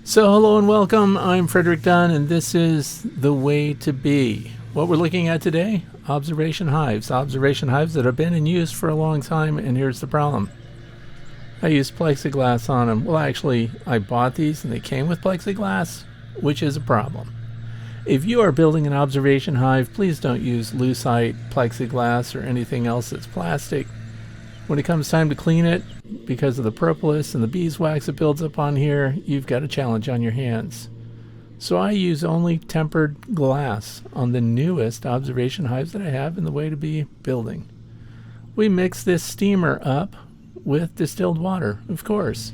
So hello and welcome, I'm Frederick Dunn and this is The Way to Be. What we're looking at today, observation hives. Observation hives that have been in use for a long time, and here's the problem. I used plexiglass on them. Well, actually, I bought these and they came with plexiglass, which is a problem. If you are building an observation hive, please don't use lucite, plexiglass, or anything else that's plastic. When it comes time to clean it, because of the propolis and the beeswax that builds up on here, you've got a challenge on your hands. So I use only tempered glass on the newest observation hives that I have in the Way to Be building. We mix this steamer up with distilled water, of course.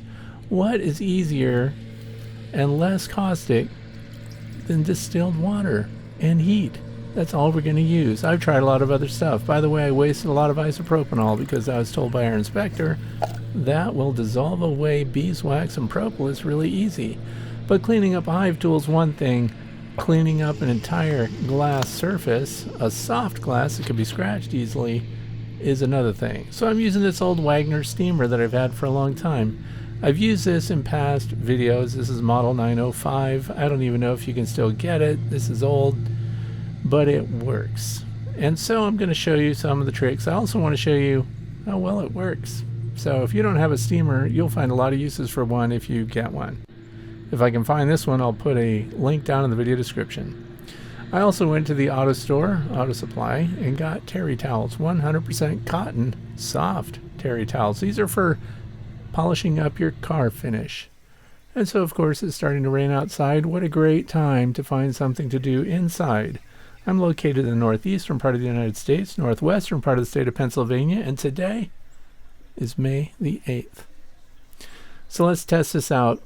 What is easier and less caustic than distilled water and heat? That's all we're going to use. I've tried a lot of other stuff. By the way, I wasted a lot of isopropanol because I was told by our inspector that will dissolve away beeswax and propolis really easy. But cleaning up a hive tool is one thing. Cleaning up an entire glass surface, a soft glass that can be scratched easily, is another thing. So I'm using this old Wagner steamer that I've had for a long time. I've used this in past videos. This is model 905. I don't even know if you can still get it. This is old, but it works. And so I'm going to show you some of the tricks. I also want to show you how well it works. So if you don't have a steamer, you'll find a lot of uses for one if you get one. If I can find this one, I'll put a link down in the video description. I also went to the auto store, Auto Supply, and got terry towels, 100% cotton, soft terry towels. These are for polishing up your car finish. And so of course it's starting to rain outside. What a great time to find something to do inside. I'm located in the northeastern part of the United States, northwestern part of the state of Pennsylvania, and today is May the 8th. So let's test this out.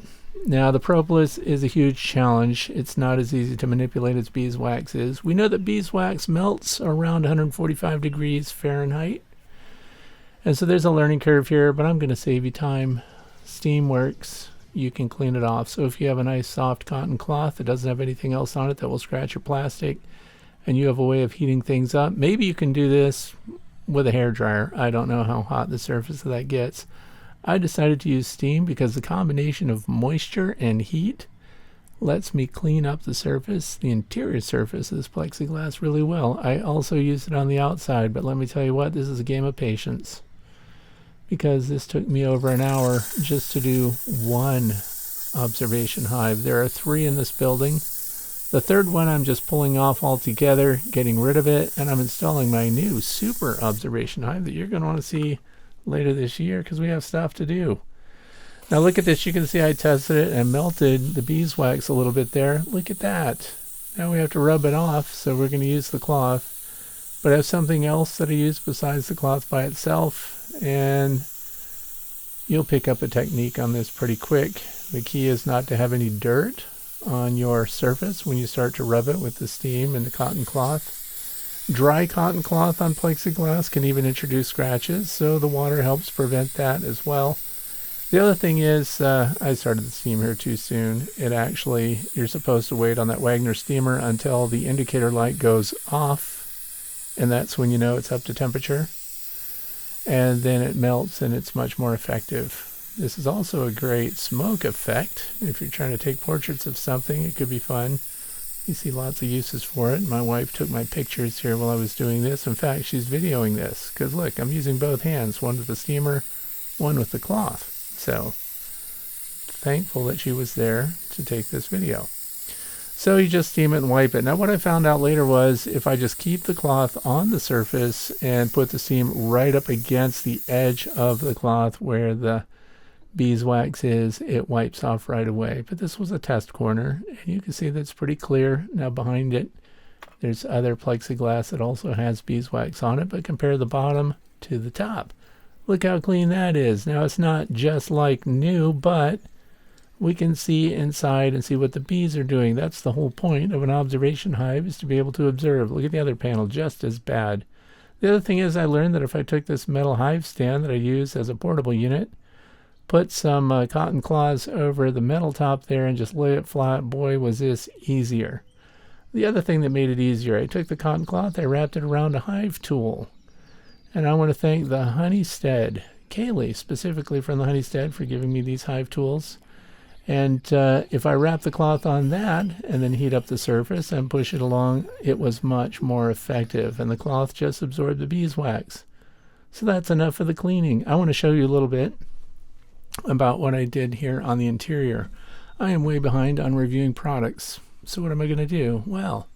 Now, the propolis is a huge challenge. It's not as easy to manipulate as beeswax is. We know that beeswax melts around 145 degrees Fahrenheit. And so there's a learning curve here, but I'm going to save you time. Steam works. You can clean it off. So if you have a nice soft cotton cloth that doesn't have anything else on it that will scratch your plastic, and you have a way of heating things up, maybe you can do this with a hairdryer. I don't know how hot the surface of that gets. I decided to use steam because the combination of moisture and heat lets me clean up the surface, the interior surface of this plexiglass really well. I also use it on the outside, but let me tell you what, this is a game of patience, because this took me over an hour just to do one observation hive. There are 3 in this building. The third one I'm just pulling off altogether, getting rid of it, and I'm installing my new super observation hive that you're going to want to see later this year because we have stuff to do. Now look at this. You can see I tested it and melted the beeswax a little bit there. Look at that. Now we have to rub it off, so we're going to use the cloth. But I have something else that I use besides the cloth by itself, and you'll pick up a technique on this pretty quick. The key is not to have any dirt on your surface when you start to rub it with the steam and the cotton cloth. Dry cotton cloth on plexiglass can even introduce scratches, so the water helps prevent that as well. The other thing is, I started the steam here too soon. You're supposed to wait on that Wagner steamer until the indicator light goes off, and that's when you know it's up to temperature. And then it melts and it's much more effective. This is also a great smoke effect. If you're trying to take portraits of something, it could be fun. You see lots of uses for it. My wife took my pictures here while I was doing this. In fact, she's videoing this because look, I'm using both hands, one with the steamer, one with the cloth. So thankful that she was there to take this video. So you just steam it and wipe it. Now what I found out later was if I just keep the cloth on the surface and put the steam right up against the edge of the cloth where the beeswax is, it wipes off right away. But this was a test corner, and you can see that's pretty clear. Now behind it, there's other plexiglass that also has beeswax on it, but compare the bottom to the top. Look how clean that is. Now it's not just like new, but we can see inside and see what the bees are doing. That's the whole point of an observation hive, is to be able to observe. Look at the other panel, just as bad. The other thing is I learned that if I took this metal hive stand that I use as a portable unit, put some cotton cloths over the metal top there and just lay it flat, boy was this easier. The other thing that made it easier, I took the cotton cloth, I wrapped it around a hive tool. And I want to thank the Honeystead, Kaylee specifically from the Honeystead, for giving me these hive tools. And if I wrap the cloth on that and then heat up the surface and push it along, it was much more effective. And the cloth just absorbed the beeswax. So that's enough for the cleaning. I want to show you a little bit about what I did here on the interior. I am way behind on reviewing products. So what am I going to do? Well,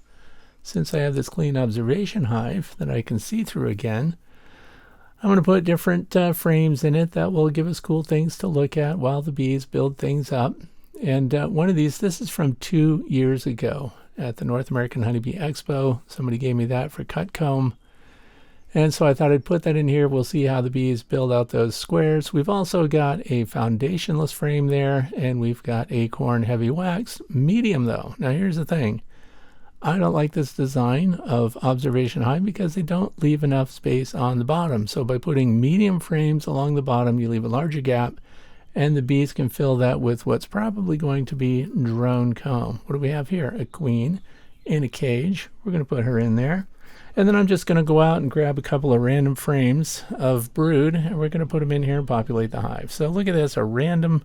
since I have this clean observation hive that I can see through again, I'm going to put different frames in it that will give us cool things to look at while the bees build things up. And one of these, this is from 2 years ago at the North American Honeybee Expo. Somebody gave me that for cut comb. And so I thought I'd put that in here. We'll see how the bees build out those squares. We've also got a foundationless frame there, and we've got acorn heavy wax, medium though. Now here's the thing. I don't like this design of Observation Hive because they don't leave enough space on the bottom. So by putting medium frames along the bottom, you leave a larger gap, and the bees can fill that with what's probably going to be drone comb. What do we have here? A queen in a cage. We're going to put her in there. And then I'm just going to go out and grab a couple of random frames of brood, and we're going to put them in here and populate the hive. So look at this, a random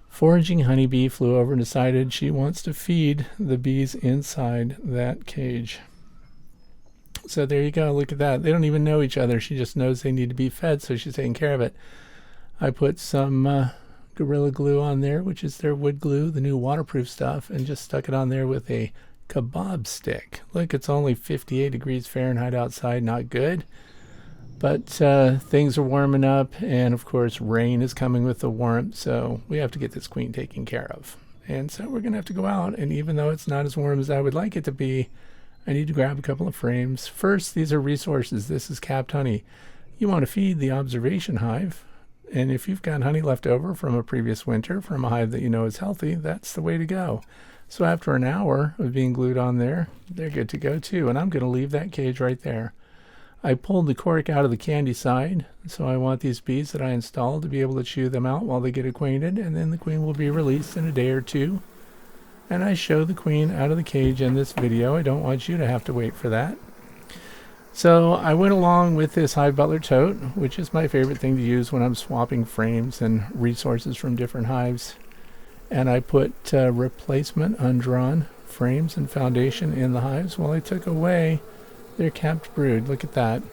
foraging honeybee flew over and decided she wants to feed the bees inside that cage. So there you go, look at that. They don't even know each other. She just knows they need to be fed, so she's taking care of it. I put some Gorilla Glue on there, which is their wood glue, the new waterproof stuff, and just stuck it on there with a kebab stick. Look, it's only 58 degrees Fahrenheit outside, not good. But things are warming up, and of course rain is coming with the warmth, so we have to get this queen taken care of. And so we're going to have to go out, and even though it's not as warm as I would like it to be, I need to grab a couple of frames. First, these are resources. This is capped honey. You want to feed the observation hive, and if you've got honey left over from a previous winter from a hive that you know is healthy, that's the way to go. So after an hour of being glued on there, they're good to go too, and I'm going to leave that cage right there. I pulled the cork out of the candy side, so I want these bees that I installed to be able to chew them out while they get acquainted, and then the queen will be released in a day or two. And I show the queen out of the cage in this video. I don't want you to have to wait for that. So I went along with this Hive Butler tote, which is my favorite thing to use when I'm swapping frames and resources from different hives. And I put replacement undrawn frames and foundation in the hives while I took away their capped brood. Look at that.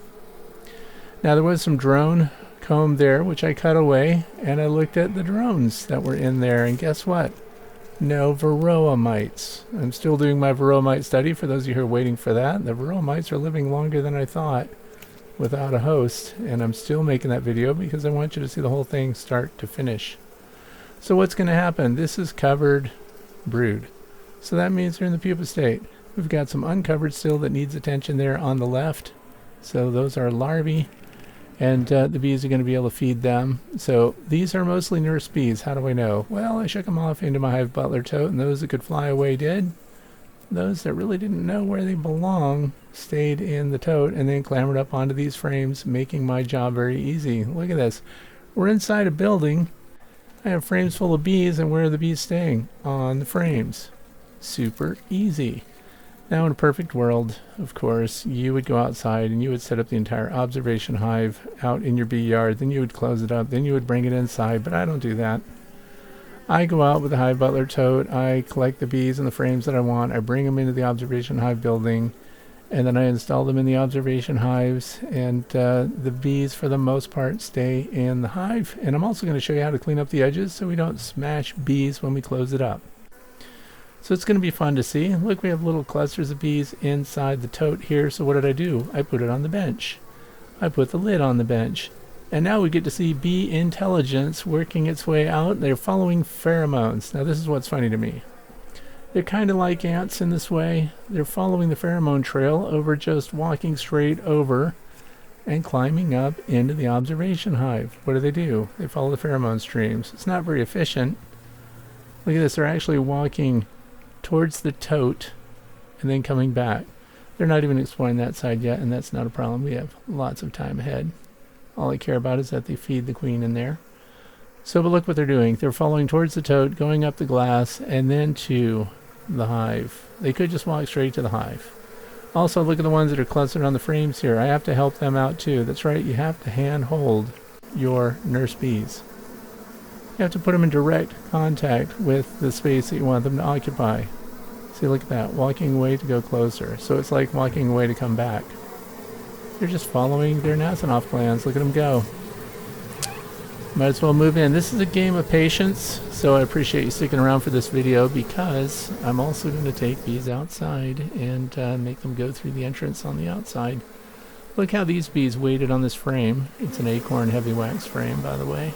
Now there was some drone comb there, which I cut away, and I looked at the drones that were in there, and guess what? No varroa mites. I'm still doing my varroa mite study for those of you who are waiting for that. The varroa mites are living longer than I thought without a host, and I'm still making that video because I want you to see the whole thing start to finish. So what's going to happen? This is covered brood. So that means they're in the pupa state. We've got some uncovered still that needs attention there on the left. So those are larvae, and the bees are going to be able to feed them. So these are mostly nurse bees. How do I know? Well, I shook them off into my Hive Butler tote, and those that could fly away did. Those that really didn't know where they belong stayed in the tote and then clambered up onto these frames, making my job very easy. Look at this. We're inside a building. I have frames full of bees, and where are the bees staying? On the frames. Super easy. Now in a perfect world, of course, you would go outside and you would set up the entire observation hive out in your bee yard, then you would close it up, then you would bring it inside, but I don't do that. I go out with the Hive Butler tote, I collect the bees and the frames that I want, I bring them into the observation hive building, and then I install them in the observation hives, and the bees for the most part stay in the hive. And I'm also going to show you how to clean up the edges so we don't smash bees when we close it up. So it's going to be fun to see. Look, we have little clusters of bees inside the tote here. So what did I do? I put it on the bench. I put the lid on the bench. And now we get to see bee intelligence working its way out. They're following pheromones. Now this is what's funny to me. They're kind of like ants in this way. They're following the pheromone trail over just walking straight over and climbing up into the observation hive. What do? They follow the pheromone streams. It's not very efficient. Look at this. They're actually walking towards the tote and then coming back. They're not even exploring that side yet, and that's not a problem. We have lots of time ahead. All I care about is that they feed the queen in there. So, but look what they're doing. They're following towards the tote, going up the glass, and then to the hive. They could just walk straight to the hive. Also, look at the ones that are clustered on the frames here. I have to help them out too. That's right, you have to hand hold your nurse bees. You have to put them in direct contact with the space that you want them to occupy. See, look at that, walking away to go closer. So it's like walking away to come back. They're just following their Nasonov glands. Look at them go. Might as well move in. This is a game of patience, so I appreciate you sticking around for this video, because I'm also going to take bees outside and make them go through the entrance on the outside. Look how these bees waited on this frame. It's an acorn heavy wax frame, by the way.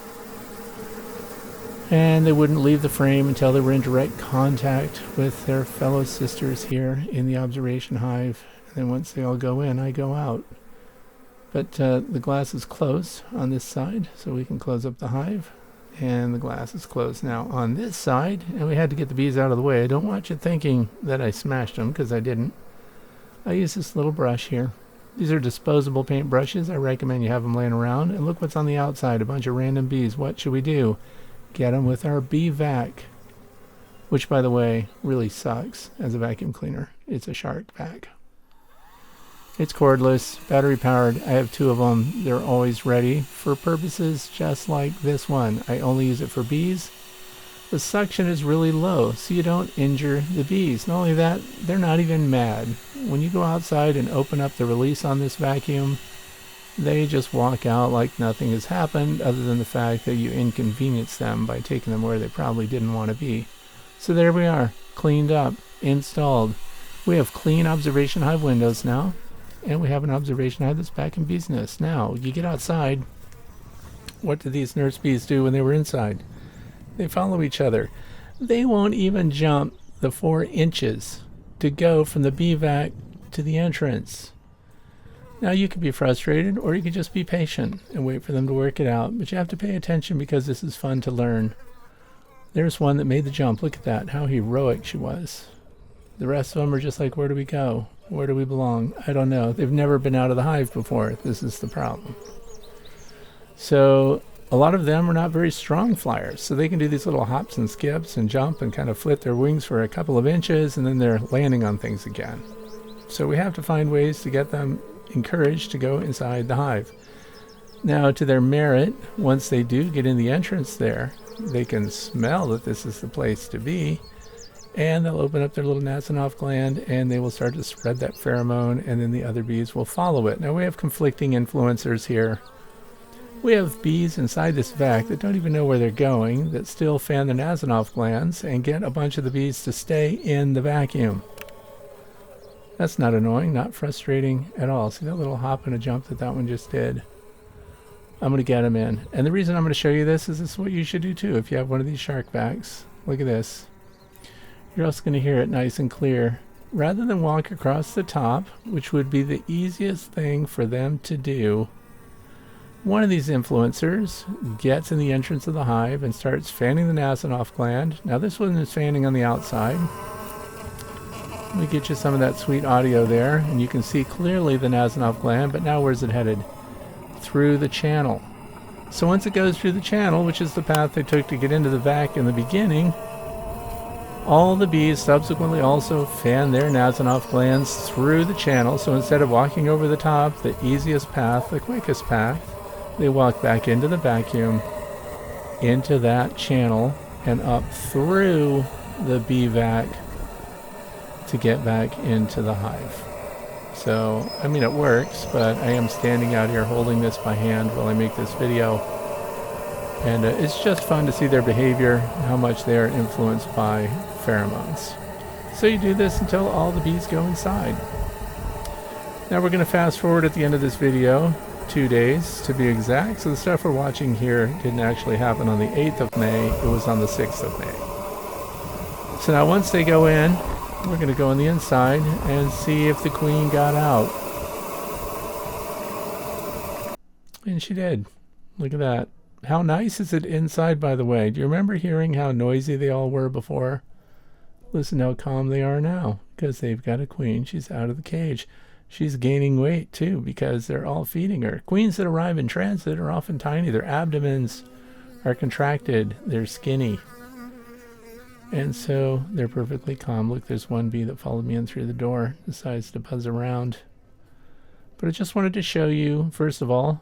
And they wouldn't leave the frame until they were in direct contact with their fellow sisters here in the observation hive. And then once they all go in, I go out. But the glass is closed on this side, so we can close up the hive. And the glass is closed now on this side, and we had to get the bees out of the way. I don't want you thinking that I smashed them, because I didn't. I use this little brush here. These are disposable paint brushes. I recommend you have them laying around. And look what's on the outside, a bunch of random bees. What should we do? Get them with our bee vac, which, by the way, really sucks as a vacuum cleaner. It's a shark vac. It's cordless, battery powered. I have 2 of them. They're always ready for purposes just like this one. I only use it for bees. The suction is really low, so you don't injure the bees. Not only that, they're not even mad. When you go outside and open up the release on this vacuum, they just walk out like nothing has happened, other than the fact that you inconvenience them by taking them where they probably didn't want to be. So there we are, cleaned up, installed. We have clean observation hive windows now. And we have an observation hive that's back in business. Now, you get outside. What did these nurse bees do when they were inside? They follow each other. They won't even jump the 4 inches to go from the bee vac to the entrance. Now, you could be frustrated, or you could just be patient and wait for them to work it out. But you have to pay attention, because this is fun to learn. There's one that made the jump. Look at that, how heroic she was. The rest of them are just like, where do we go? Where do we belong? I don't know. They've never been out of the hive before. This is the problem. So a lot of them are not very strong flyers. So they can do these little hops and skips and jump and kind of flip their wings for a couple of inches, and then they're landing on things again. So we have to find ways to get them encouraged to go inside the hive. Now, to their merit, once they do get in the entrance there, they can smell that this is the place to be. And they'll open up their little Nasonov gland, and they will start to spread that pheromone, and then the other bees will follow it. Now, we have conflicting influencers here. We have bees inside this vac that don't even know where they're going, that still fan the Nasonov glands and get a bunch of the bees to stay in the vacuum. That's not annoying, not frustrating at all. See that little hop and a jump that that one just did? I'm going to get them in. And the reason I'm going to show you this is what you should do too if you have one of these shark vacs. Look at this. You're also going to hear it nice and clear. Rather than walk across the top, which would be the easiest thing for them to do, one of these influencers gets in the entrance of the hive and starts fanning the Nasonov gland. Now this one is fanning on the outside. Let me get you some of that sweet audio there, and you can see clearly the Nasonov gland, but now where's it headed? Through the channel. So once it goes through the channel, which is the path they took to get into the vac in the beginning, all the bees subsequently also fan their Nasonov glands through the channel. So instead of walking over the top, the easiest path, the quickest path, they walk back into the vacuum, into that channel, and up through the bee vac to get back into the hive. So, I mean, it works, but I am standing out here holding this by hand while I make this video. And it's just fun to see their behavior, how much they are influenced by pheromones. So you do this until all the bees go inside. Now we're going to fast forward at the end of this video 2 days to be exact. So the stuff we're watching here didn't actually happen on the 8th of May, it was on the 6th of May. So now once they go in, we're going to go on the inside and see if the queen got out. And she did. Look at that. How nice is it inside, by the way? Do you remember hearing how noisy they all were before? Listen how calm they are now, because they've got a queen. She's out of the cage. She's gaining weight, too, because they're all feeding her. Queens that arrive in transit are often tiny. Their abdomens are contracted. They're skinny. And so they're perfectly calm. Look, there's one bee that followed me in through the door, decides to buzz around. But I just wanted to show you, first of all,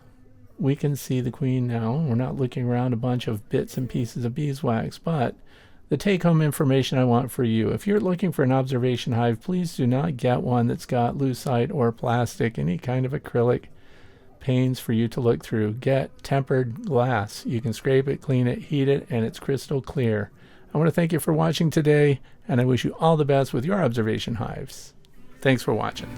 we can see the queen now. We're not looking around a bunch of bits and pieces of beeswax, but the take-home information I want for you. If you're looking for an observation hive, please do not get one that's got lucite or plastic, any kind of acrylic panes for you to look through. Get tempered glass. You can scrape it, clean it, heat it, and it's crystal clear. I want to thank you for watching today, and I wish you all the best with your observation hives. Thanks for watching.